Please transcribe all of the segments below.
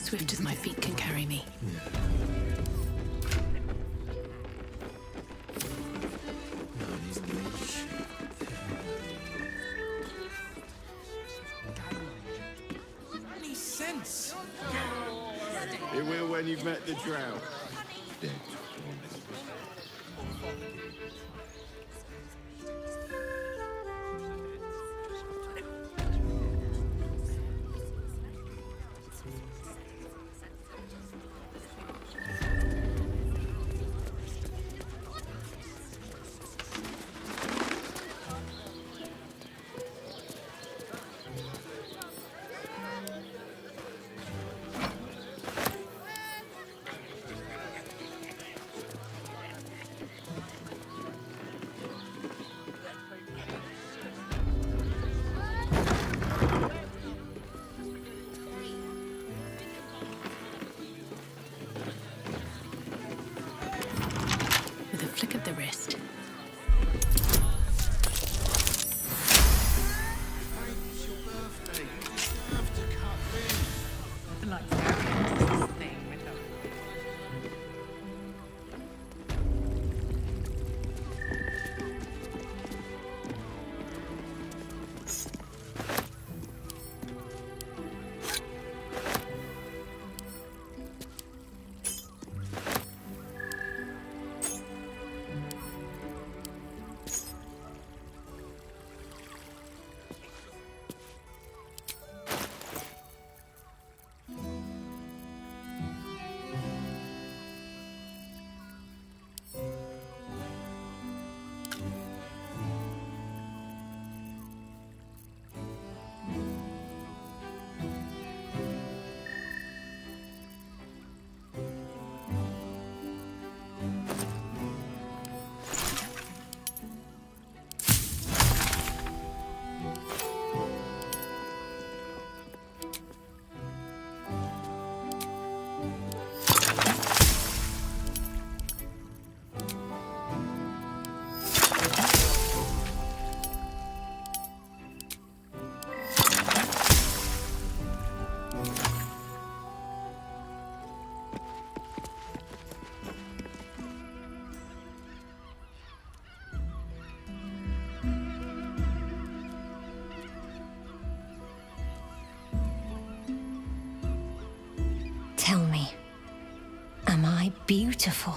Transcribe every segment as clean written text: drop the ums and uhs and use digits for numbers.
swift as my feet can carry me. Any sense? It will when you've met the drought. Dead. With a flick of the wrist. It's your birthday. You deserve to cut in. Like this thing with her. Tell me, am I beautiful?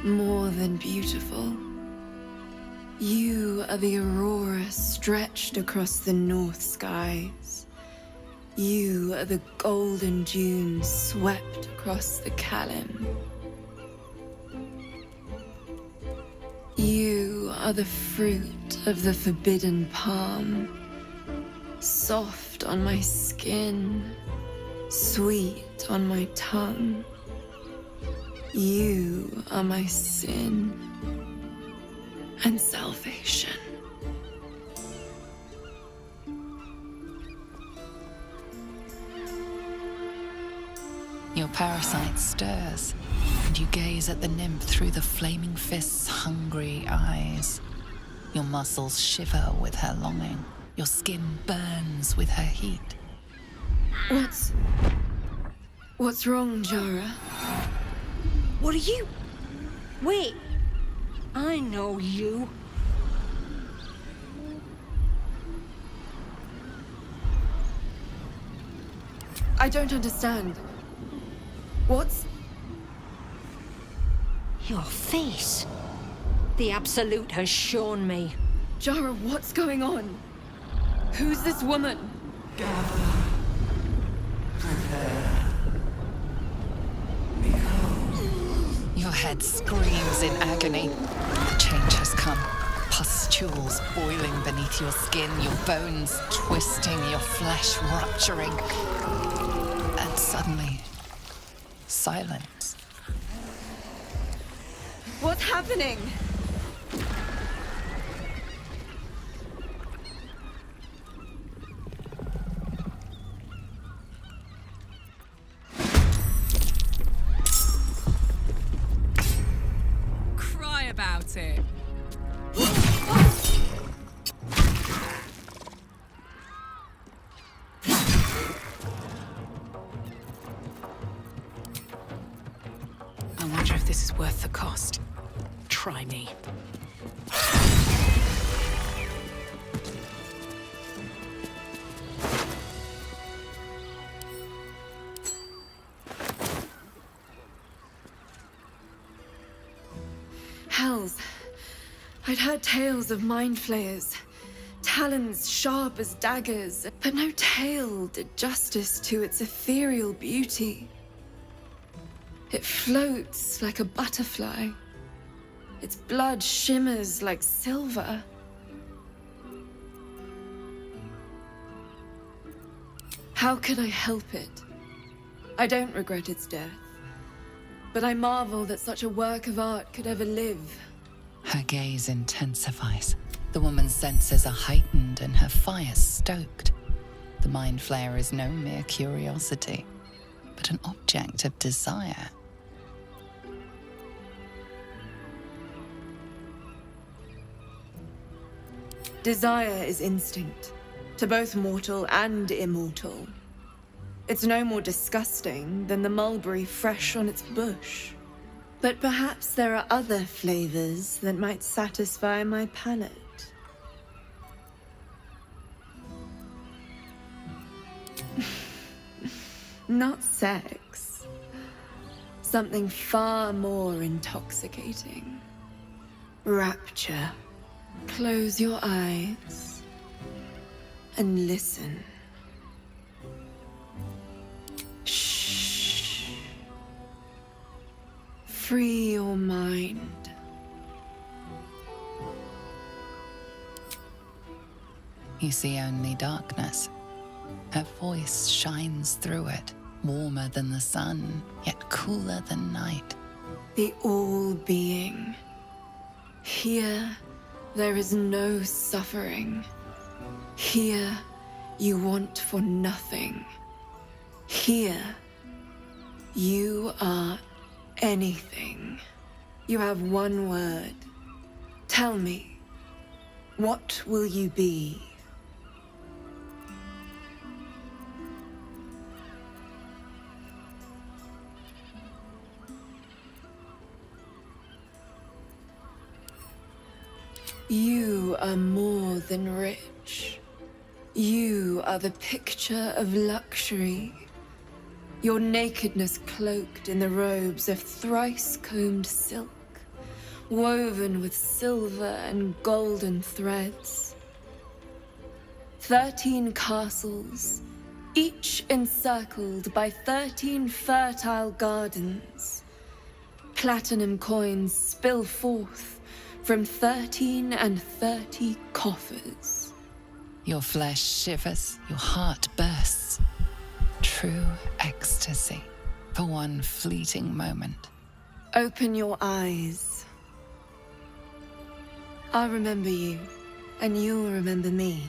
More than beautiful. You are the aurora stretched across the north skies. You are the golden dunes swept across the Kalim. You are the fruit of the forbidden palm, soft on my skin, sweet on my tongue. You are my sin and salvation. Your parasite stirs, and you gaze at the nymph through the flaming fist's hungry eyes. Your muscles shiver with her longing. Your skin burns with her heat. What's wrong, Jara? What are you? Wait, I know you. I don't understand. What's... Your face. The Absolute has shown me. Jara, what's going on? Who's this woman? Your head screams in agony. The change has come. Pustules boiling beneath your skin, your bones twisting, your flesh rupturing. And suddenly, silence. What's happening? Cry about it. This is worth the cost. Try me. Hells. I'd heard tales of mind flayers. Talons sharp as daggers, but no tale did justice to its ethereal beauty. It floats like a butterfly. Its blood shimmers like silver. How could I help it? I don't regret its death, but I marvel that such a work of art could ever live. Her gaze intensifies. The woman's senses are heightened and her fire stoked. The mind flayer is no mere curiosity, but an object of desire. Desire is instinct, to both mortal and immortal. It's no more disgusting than the mulberry fresh on its bush. But perhaps there are other flavors that might satisfy my palate. Not sex. Something far more intoxicating. Rapture. Close your eyes and listen. Shh. Free your mind. You see only darkness. Her voice shines through it, warmer than the sun, yet cooler than night. The all-being. Here, there is no suffering. Here, you want for nothing. Here, you are anything. You have one word. Tell me, what will you be? You are more than rich. You are the picture of luxury. Your nakedness cloaked in the robes of thrice-combed silk, woven with silver and golden threads. 13 castles, each encircled by 13 fertile gardens. Platinum coins spill forth from 13 and 30 coffers. Your flesh shivers, your heart bursts. True ecstasy for one fleeting moment. Open your eyes. I'll remember you, and you'll remember me.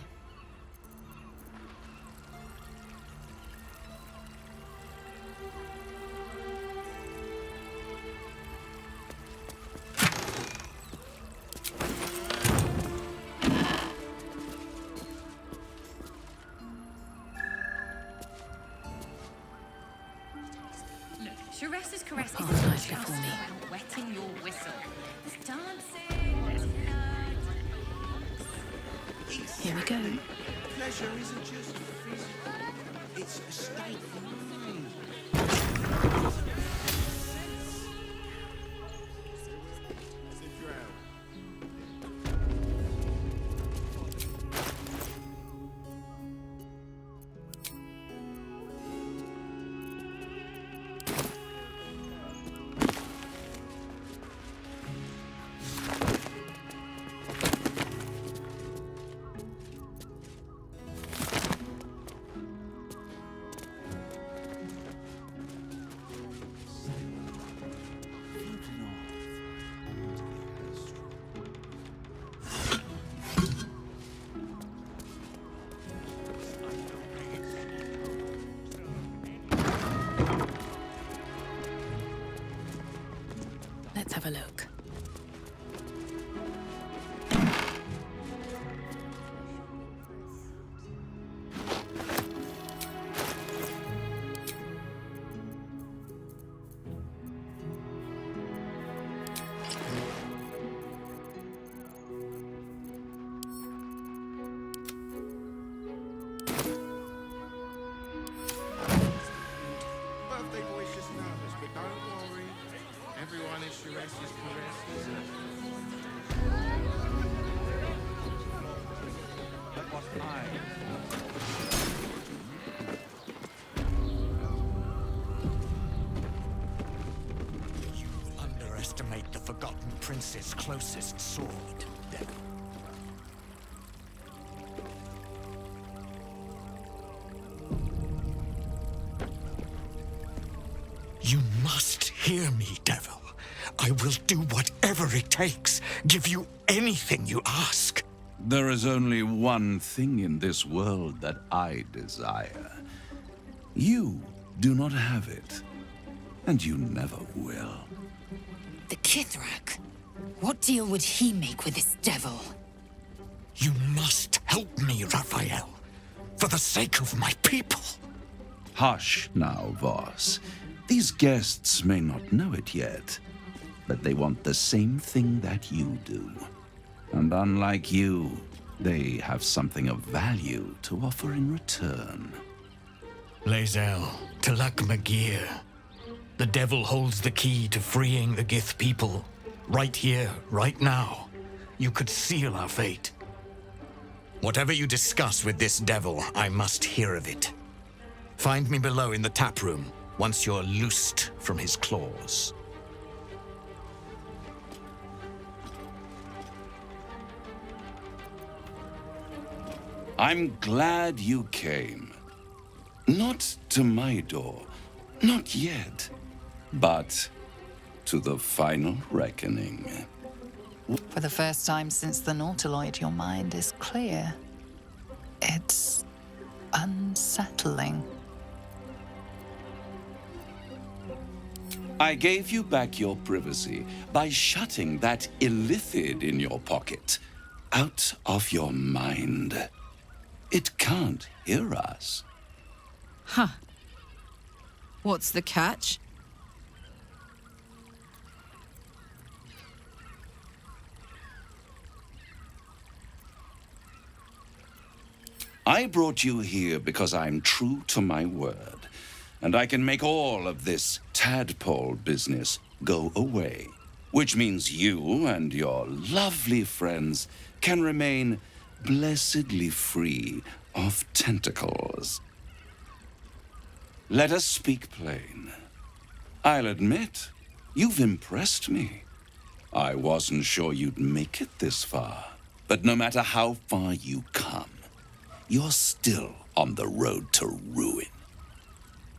Sharesa's caress Oh, isn't nice just for me. about wetting your whistle. There's dancing, there's nerds. Here we go. Pleasure isn't just physical, it's a state of mind. prince's closest sword, devil. You must hear me, devil. I will do whatever it takes, give you anything you ask. There is only one thing in this world that I desire. You do not have it, and you never will. The Kithrak? What deal would he make with this devil? You must help me, Raphael, for the sake of my people. Hush now, Voss. These guests may not know it yet, but they want the same thing that you do. And unlike you, they have something of value to offer in return. Lae'zel, Talak Magir. The devil holds the key to freeing the Gith people. Right here, right now. You could seal our fate. Whatever you discuss with this devil, I must hear of it. Find me below in the tap room, once you're loosed from his claws. I'm glad you came. Not to my door, not yet, but to the final reckoning. For the first time since the Nautiloid, your mind is clear. It's unsettling. I gave you back your privacy by shutting that illithid in your pocket out of your mind. It can't hear us. Huh. What's the catch? I brought you here because I'm true to my word, and I can make all of this tadpole business go away, which means you and your lovely friends can remain blessedly free of tentacles. Let us speak plain. I'll admit, you've impressed me. I wasn't sure you'd make it this far, but no matter how far you come, you're still on the road to ruin.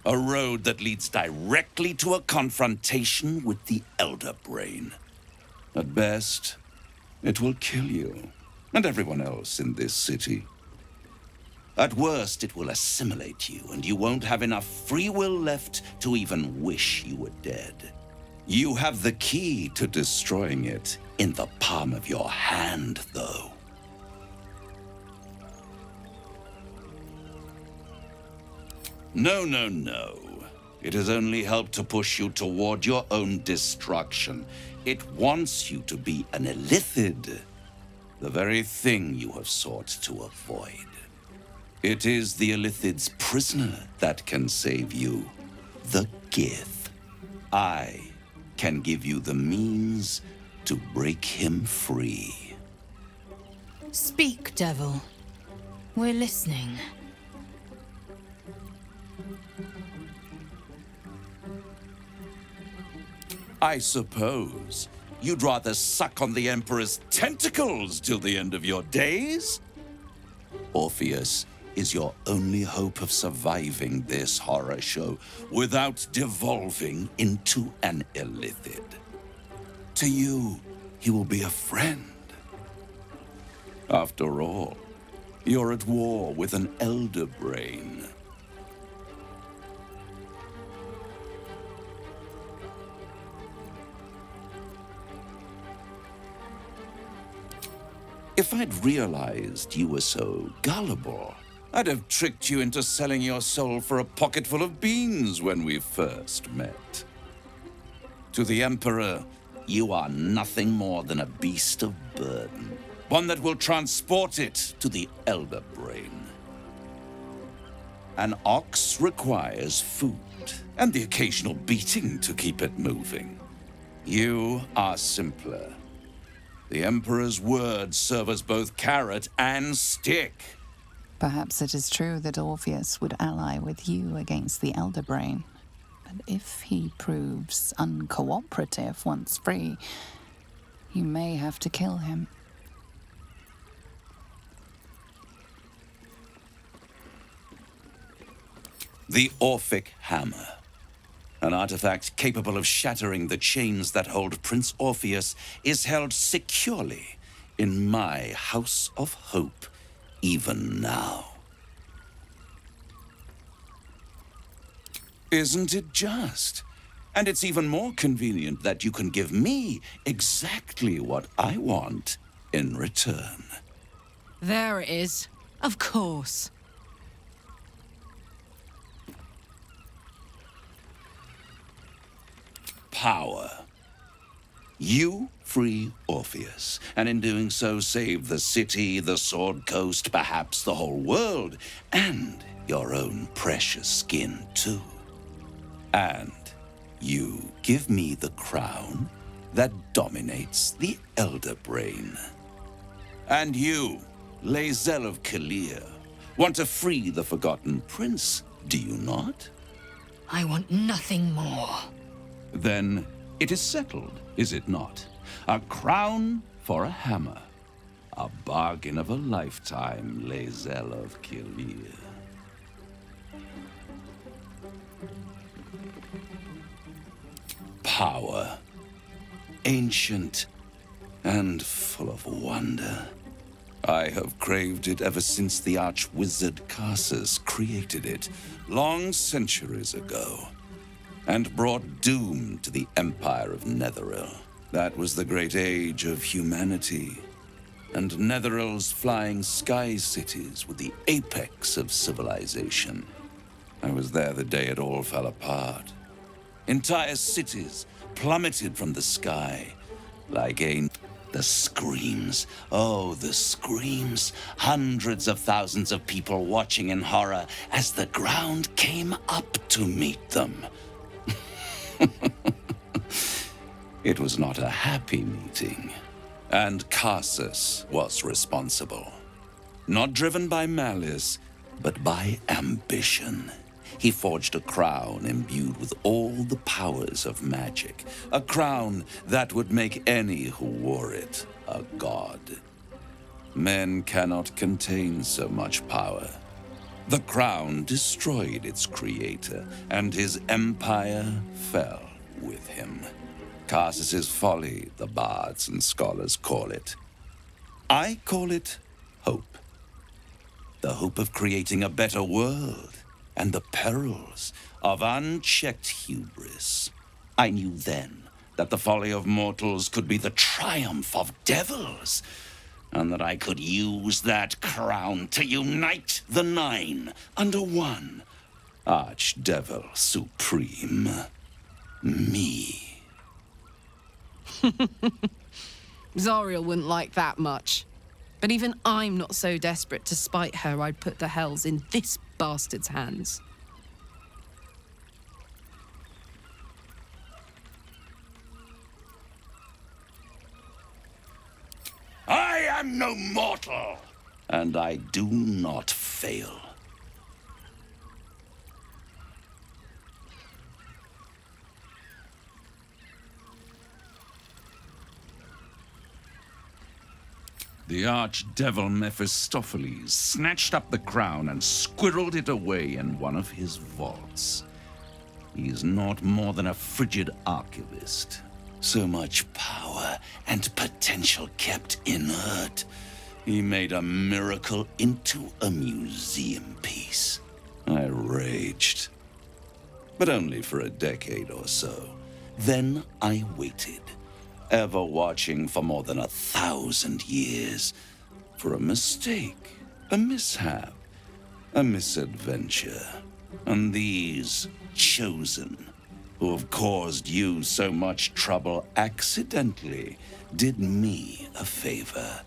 A road that leads directly to a confrontation with the Elder Brain. At best, it will kill you and everyone else in this city. At worst, it will assimilate you, and you won't have enough free will left to even wish you were dead. You have the key to destroying it in the palm of your hand, though. No, no, no. It has only helped to push you toward your own destruction. It wants you to be an illithid, the very thing you have sought to avoid. It is the illithid's prisoner that can save you, the Gith. I can give you the means to break him free. Speak, devil. We're listening. I suppose you'd rather suck on the Emperor's tentacles till the end of your days? Orpheus is your only hope of surviving this horror show without devolving into an illithid. To you, he will be a friend. After all, you're at war with an Elder Brain. If I'd realized you were so gullible, I'd have tricked you into selling your soul for a pocketful of beans when we first met. To the Emperor, you are nothing more than a beast of burden, one that will transport it to the Elder Brain. An ox requires food and the occasional beating to keep it moving. You are simpler. The Emperor's words serve as both carrot and stick. Perhaps it is true that Orpheus would ally with you against the Elder Brain. But if he proves uncooperative once free, You may have to kill him. The Orphic Hammer. An artifact capable of shattering the chains that hold Prince Orpheus is held securely in my House of Hope, even now. Isn't it just? And it's even more convenient that you can give me exactly what I want in return. There it is. Of course. Power. You free Orpheus, and in doing so save the city, the Sword Coast, perhaps the whole world, and your own precious skin too. And you give me the crown that dominates the Elder Brain. And you, Lae'zel of Kalir, want to free the Forgotten Prince, do you not? I want nothing more. Then it is settled, is it not? A crown for a hammer. A bargain of a lifetime, Lae'zel of Kalir. Power. Ancient and full of wonder. I have craved it ever since the arch-wizard Karsus created it, long centuries ago, and brought doom to the Empire of Netheril. That was the great age of humanity, and Netheril's flying sky cities were the apex of civilization. I was there the day it all fell apart. Entire cities plummeted from the sky, like the screams. Oh, the screams. Hundreds of thousands of people watching in horror as the ground came up to meet them. It was not a happy meeting, and Karsus was responsible. Not driven by malice, but by ambition. He forged a crown imbued with all the powers of magic. A crown that would make any who wore it a god. Men cannot contain so much power. The crown destroyed its creator, and his empire fell with him. Karsus's folly, the bards and scholars call it. I call it hope. The hope of creating a better world, and the perils of unchecked hubris. I knew then that the folly of mortals could be the triumph of devils, and that I could use that crown to unite the Nine under one Archdevil Supreme. Me. Zariel wouldn't like that much. But even I'm not so desperate to spite her I'd put the hells in this bastard's hands. I am no mortal, and I do not fail. The archdevil Mephistopheles snatched up the crown and squirreled it away in one of his vaults. He is not more than a frigid archivist. So much power and potential kept inert. He made a miracle into a museum piece. I raged. But only for a decade or so. Then I waited, ever watching for more than 1,000 years, for a mistake, a mishap, a misadventure. And these chosen, who have caused you so much trouble accidentally, did me a favor.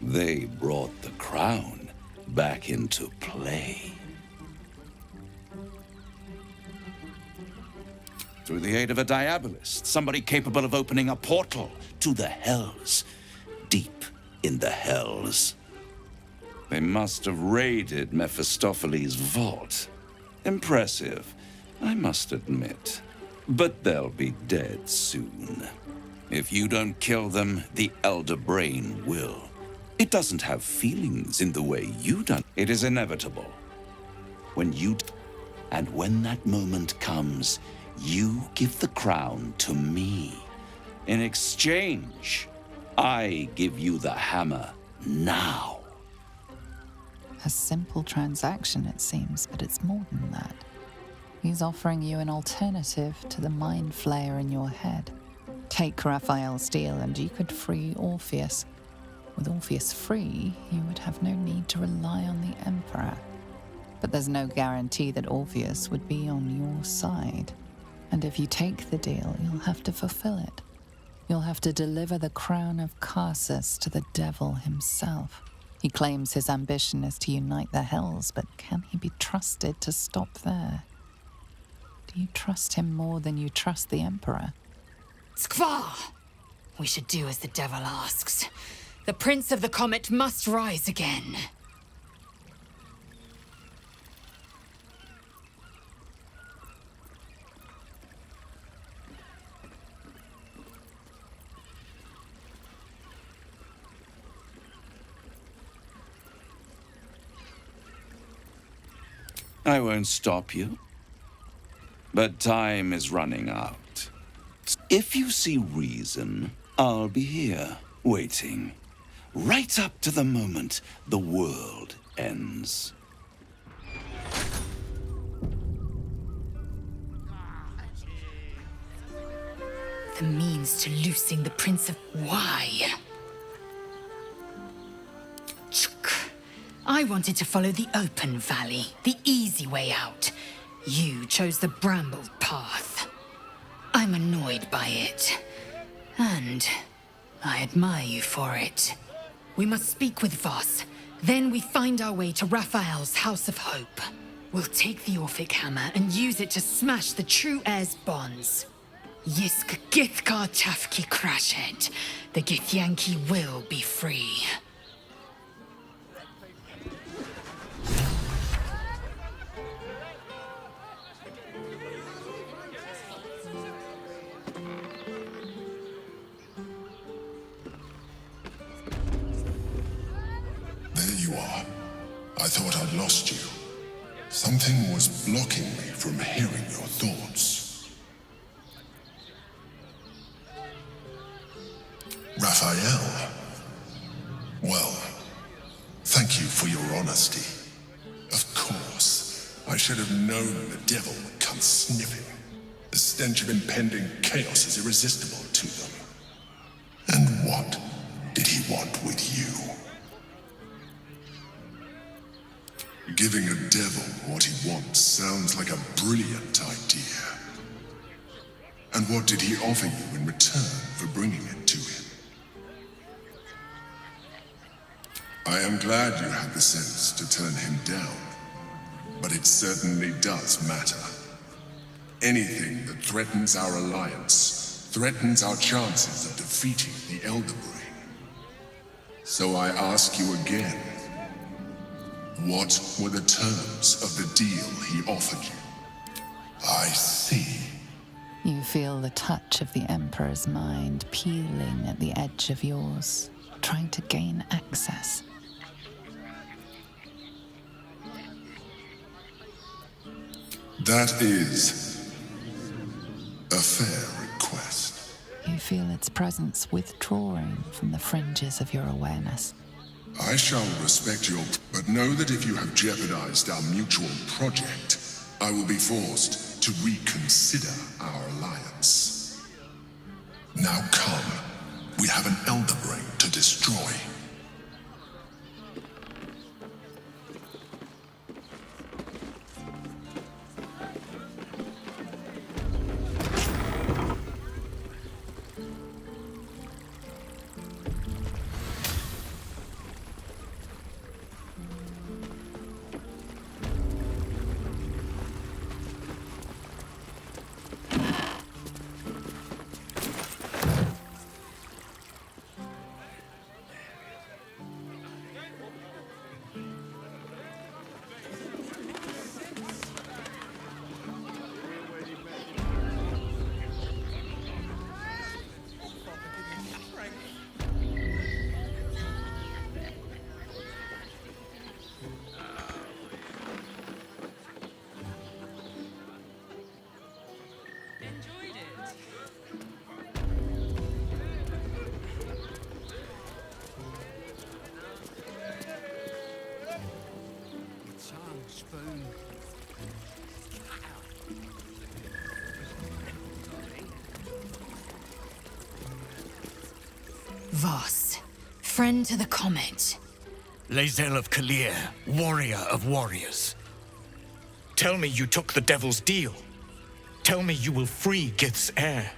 They brought the crown back into play. Through the aid of a diabolist, somebody capable of opening a portal to the hells, deep in the hells. They must have raided Mephistopheles' vault. Impressive, I must admit. But they'll be dead soon. If you don't kill them, the Elder Brain will. It doesn't have feelings in the way you do. It is inevitable. And when that moment comes, you give the crown to me. In exchange, I give you the hammer now. A simple transaction, it seems, but it's more than that. He's offering you an alternative to the mind flayer in your head. Take Raphael's deal and you could free Orpheus. With Orpheus free, you would have no need to rely on the Emperor. But there's no guarantee that Orpheus would be on your side. And if you take the deal, you'll have to fulfill it. You'll have to deliver the crown of Carsus to the devil himself. He claims his ambition is to unite the Hells, but can he be trusted to stop there? Do you trust him more than you trust the Emperor? Skvar! We should do as the devil asks. The Prince of the Comet must rise again. I won't stop you. But time is running out. If you see reason, I'll be here, waiting. Right up to the moment the world ends. The means to loosing the Prince of... Why? Chuk. I wanted to follow the open valley, the easy way out. You chose the brambled path. I'm annoyed by it. And I admire you for it. We must speak with Voss. Then we find our way to Raphael's House of Hope. We'll take the Orphic Hammer and use it to smash the true heir's bonds. Yisk Githkar Tafki Krashet. The Githyanki will be free. There you are. I thought I'd lost you. Something was blocking me from hearing your thoughts. Raphael. Well, thank you for your honesty. Of course, I should have known the devil would come sniffing. The stench of impending chaos is irresistible to them. And what did he want with you? Giving a devil what he wants sounds like a brilliant idea. And what did he offer you in return for bringing it to him? I am glad you had the sense to turn him down, but it certainly does matter. Anything that threatens our alliance threatens our chances of defeating the Elder Brain. So I ask you again, what were the terms of the deal he offered you? I see. You feel the touch of the Emperor's mind peeling at the edge of yours, trying to gain access. That is a fair request. You feel its presence withdrawing from the fringes of your awareness. I shall respect your... But know that if you have jeopardized our mutual project, I will be forced to reconsider our alliance. Now come. We have an Elder Brain to destroy. Voss, friend to the comet. Lae'zel of Kalir, warrior of warriors. Tell me you took the devil's deal. Tell me you will free Gith's heir.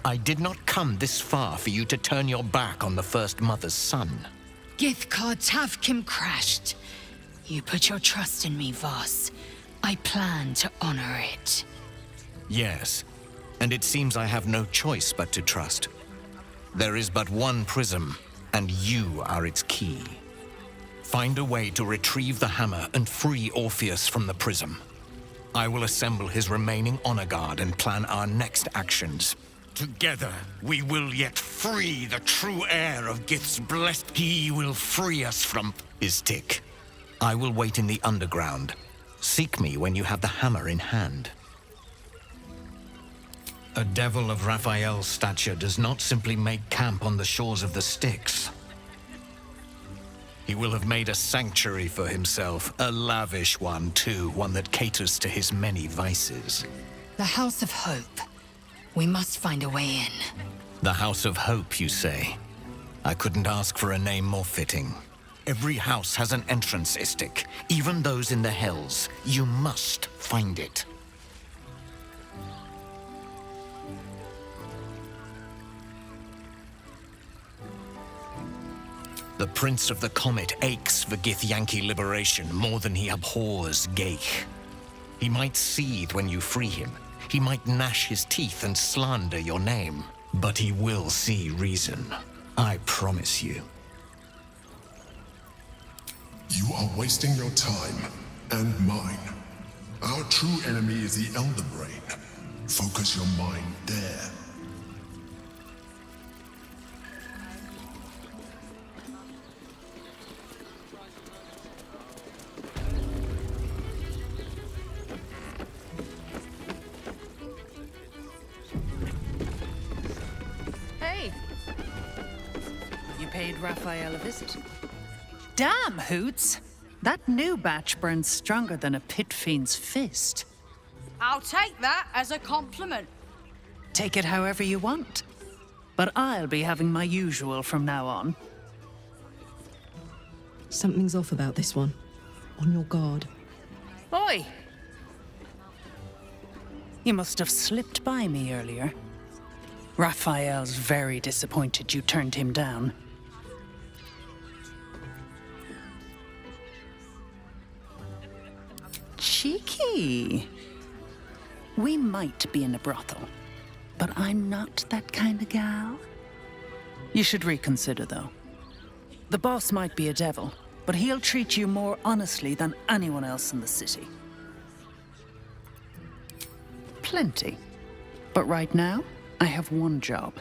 I did not come this far for you to turn your back on the First Mother's son. Githkar Tavkim crashed. You put your trust in me, Voss. I plan to honor it. Yes, and it seems I have no choice but to trust. There is but one prism, and you are its key. Find a way to retrieve the hammer and free Orpheus from the prism. I will assemble his remaining honor guard and plan our next actions. Together, we will yet free the true heir of Gith's blessed. He will free us from Istik. I will wait in the underground. Seek me when you have the hammer in hand. A devil of Raphael's stature does not simply make camp on the shores of the Styx. He will have made a sanctuary for himself, a lavish one too, one that caters to his many vices. The House of Hope. We must find a way in. The House of Hope, you say? I couldn't ask for a name more fitting. Every house has an entrance, Istik. Even those in the Hells. You must find it. The Prince of the Comet aches for Githyanki liberation more than he abhors Geich. He might seethe when you free him. He might gnash his teeth and slander your name. But he will see reason. I promise you. You are wasting your time, and mine. Our true enemy is the Elder Brain. Focus your mind there. Hey! You paid Raphael a visit. Damn, Hoots! That new batch burns stronger than a pit fiend's fist. I'll take that as a compliment. Take it however you want. But I'll be having my usual from now on. Something's off about this one. On your guard. Oi! You must have slipped by me earlier. Raphael's very disappointed you turned him down. Cheeky. We might be in a brothel, but I'm not that kind of gal. You should reconsider, though. The boss might be a devil, but he'll treat you more honestly than anyone else in the city. Plenty. But right now, I have one job.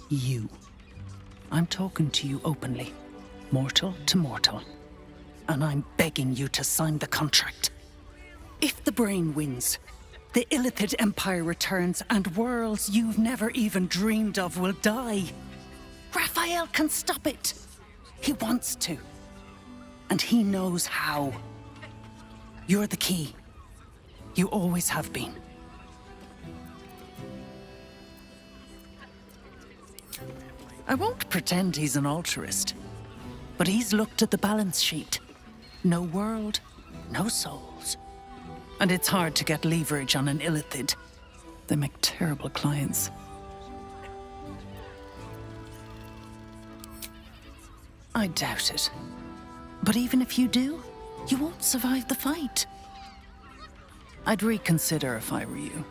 You. I'm talking to you openly, mortal to mortal. And I'm begging you to sign the contract. If the brain wins, the Illithid Empire returns and worlds you've never even dreamed of will die. Raphael can stop it. He wants to. And he knows how. You're the key. You always have been. I won't pretend he's an altruist, but he's looked at the balance sheet. No world, no souls. And it's hard to get leverage on an Illithid. They make terrible clients. I doubt it. But even if you do, you won't survive the fight. I'd reconsider if I were you.